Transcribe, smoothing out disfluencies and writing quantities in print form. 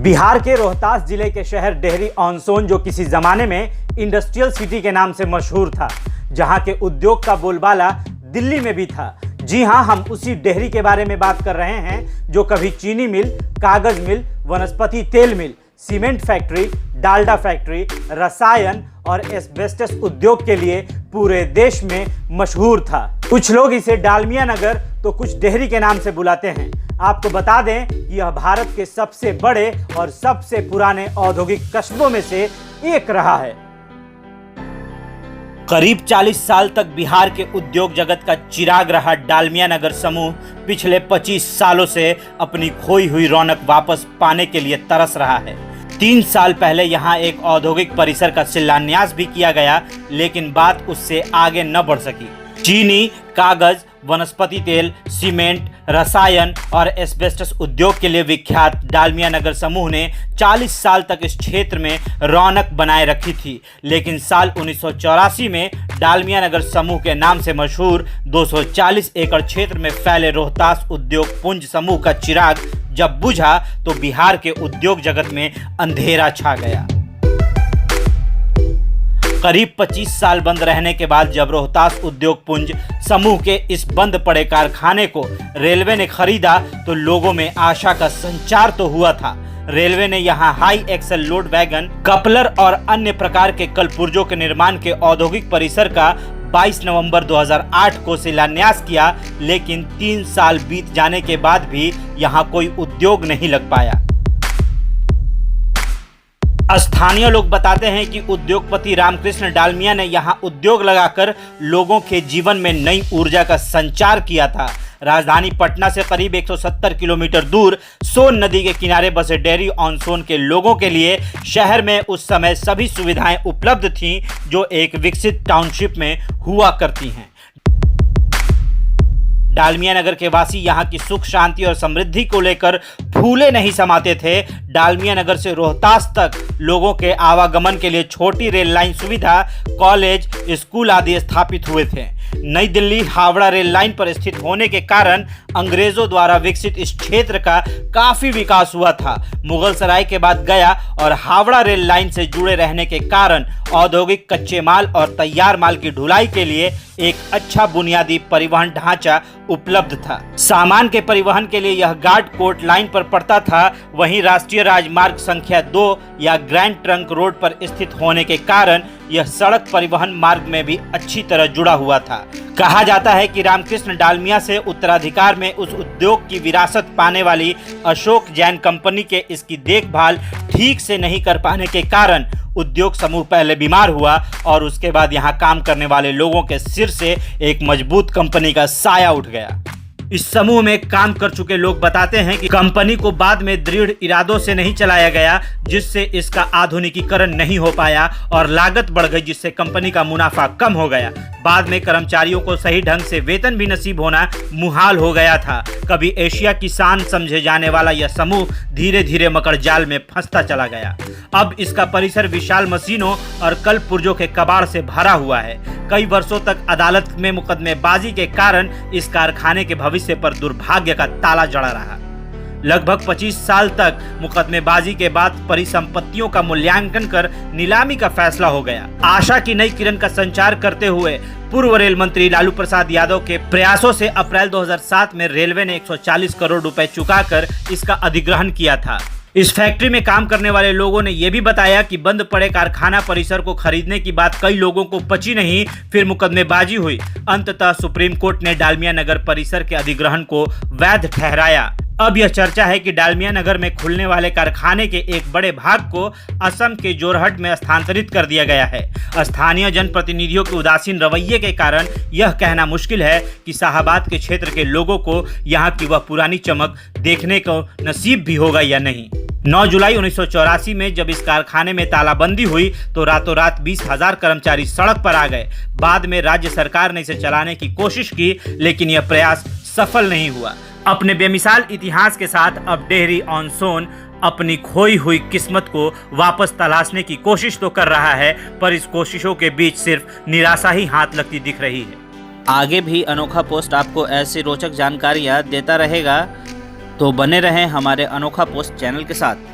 बिहार के रोहतास जिले के शहर डेहरी ऑन सोन, जो किसी जमाने में इंडस्ट्रियल सिटी के नाम से मशहूर था, जहां के उद्योग का बोलबाला दिल्ली में भी था। जी हां, हम उसी डेहरी के बारे में बात कर रहे हैं जो कभी चीनी मिल, कागज मिल, वनस्पति तेल मिल, सीमेंट फैक्ट्री, डालडा फैक्ट्री, रसायन और एस्बेस्टस उद्योग के लिए पूरे देश में मशहूर था। कुछ लोग इसे डालमिया नगर तो कुछ डेहरी के नाम से बुलाते हैं। आपको बता दें कि यह भारत के सबसे बड़े और सबसे पुराने औद्योगिक कस्बों में से एक रहा है। करीब 40 साल तक बिहार के उद्योग जगत का चिराग रहा डालमिया नगर समूह पिछले 25 सालों से अपनी खोई हुई रौनक वापस पाने के लिए तरस रहा है। 3 साल पहले यहाँ एक औद्योगिक परिसर का शिलान्यास भी किया गया, लेकिन बात उससे आगे न बढ़ सकी। चीनी, कागज, वनस्पति तेल, सीमेंट, रसायन और एस्बेस्टस उद्योग के लिए विख्यात डालमिया नगर समूह ने 40 साल तक इस क्षेत्र में रौनक बनाए रखी थी। लेकिन साल 1984 में डालमिया नगर समूह के नाम से मशहूर 240 एकड़ क्षेत्र में फैले रोहतास उद्योग पुंज समूह का चिराग जब बुझा तो बिहार के उद्योग जगत में अंधेरा छा गया। करीब 25 साल बंद रहने के बाद जब रोहतास उद्योग पुंज समूह के इस बंद पड़े कारखाने को रेलवे ने खरीदा तो लोगों में आशा का संचार तो हुआ था। रेलवे ने यहां high axle load wagon, coupler और अन्य प्रकार के कलपुर्जों के निर्माण के औद्योगिक परिसर का 22 नवंबर 2008 को शिलान्यास किया, लेकिन 3 साल बीत जाने के बाद भी यहां कोई उद्योग नहीं लग पाया। स्थानीय लोग बताते हैं कि उद्योगपति रामकृष्ण डालमिया ने यहां उद्योग लगाकर लोगों के जीवन में नई ऊर्जा का संचार किया था। राजधानी पटना से करीब 170 किलोमीटर दूर सोन नदी के किनारे बसे डेहरी ऑन सोन के लोगों के लिए शहर में उस समय सभी सुविधाएं उपलब्ध थीं जो एक विकसित टाउनशिप में हुआ करती हैं। डालमिया नगर के वासी यहाँ की सुख शांति और समृद्धि को लेकर फूले नहीं समाते थे। डालमिया नगर से रोहतास तक लोगों के आवागमन के लिए छोटी रेल लाइन सुविधा, कॉलेज, स्कूल आदि स्थापित हुए थे। नई दिल्ली हावड़ा रेल लाइन पर स्थित होने के कारण अंग्रेजों द्वारा विकसित इस क्षेत्र का काफी विकास हुआ था। मुगल सराय के बाद गया और हावड़ा रेल लाइन से जुड़े रहने के कारण औद्योगिक कच्चे माल और तैयार माल की ढुलाई के लिए एक अच्छा बुनियादी परिवहन ढांचा उपलब्ध था। सामान के परिवहन के लिए यह गार्ड कोर्ट लाइन पर पड़ता था। वहीं राष्ट्रीय राजमार्ग संख्या 2 या ग्रैंड ट्रंक रोड पर स्थित होने के कारण यह सड़क परिवहन मार्ग में भी अच्छी तरह जुड़ा हुआ था। कहा जाता है कि रामकृष्ण डालमिया से उत्तराधिकार में उस उद्योग की विरासत पाने वाली अशोक जैन कंपनी के इसकी देखभाल ठीक से नहीं कर पाने के कारण उद्योग समूह पहले बीमार हुआ और उसके बाद यहाँ काम करने वाले लोगों के सिर से एक मजबूत कंपनी का साया उठ गया। इस समूह में काम कर चुके लोग बताते हैं कि कंपनी को बाद में दृढ़ इरादों से नहीं चलाया गया, जिससे इसका आधुनिकीकरण नहीं हो पाया और लागत बढ़ गई, जिससे कंपनी का मुनाफा कम हो गया। बाद में कर्मचारियों को सही ढंग से वेतन भी नसीब होना मुहाल हो गया था। कभी एशिया की शान समझे जाने वाला यह समूह धीरे धीरे मकर जाल में फंसता चला गया। अब इसका परिसर विशाल मशीनों और कल पुर्जों के कबाड़ से भरा हुआ है। कई वर्षों तक अदालत में मुकदमेबाजी के कारण इस कारखाने के भविष्य पर दुर्भाग्य का ताला जड़ा रहा। लगभग 25 साल तक मुकदमेबाजी के बाद परिसंपत्तियों का मूल्यांकन कर नीलामी का फैसला हो गया। आशा की नई किरण का संचार करते हुए पूर्व रेल मंत्री लालू प्रसाद यादव के प्रयासों से अप्रैल 2007 में रेलवे ने 140 करोड़ रुपए चुकाकर इसका अधिग्रहण किया था। इस फैक्ट्री में काम करने वाले लोगों ने यह भी बताया कि बंद पड़े कारखाना परिसर को खरीदने की बात कई लोगों को पची नहीं, फिर मुकदमेबाजी हुई। अंततः सुप्रीम कोर्ट ने डालमिया नगर परिसर के अधिग्रहण को वैध ठहराया। अब यह चर्चा है कि डालमिया नगर में खुलने वाले कारखाने के एक बड़े भाग को असम के जोरहट में स्थानांतरित कर दिया गया है। स्थानीय जनप्रतिनिधियों के उदासीन रवैये के कारण यह कहना मुश्किल है कि शाहाबाद के क्षेत्र के लोगों को यहाँ की वह पुरानी चमक देखने को नसीब भी होगा या नहीं। 9 जुलाई 1984 में जब इस कारखाने में तालाबंदी हुई तो रातों रात 20,000 कर्मचारी सड़क पर आ गए। बाद में राज्य सरकार ने इसे चलाने की कोशिश की, लेकिन यह प्रयास सफल नहीं हुआ। अपने बेमिसाल इतिहास के साथ अब डेहरी ऑन सोन अपनी खोई हुई किस्मत को वापस तलाशने की कोशिश तो कर रहा है, पर इस कोशिशों के बीच सिर्फ निराशा ही हाथ लगती दिख रही है। आगे भी अनोखा पोस्ट आपको ऐसी रोचक जानकारियाँ देता रहेगा, तो बने रहें हमारे अनोखा पोस्ट चैनल के साथ।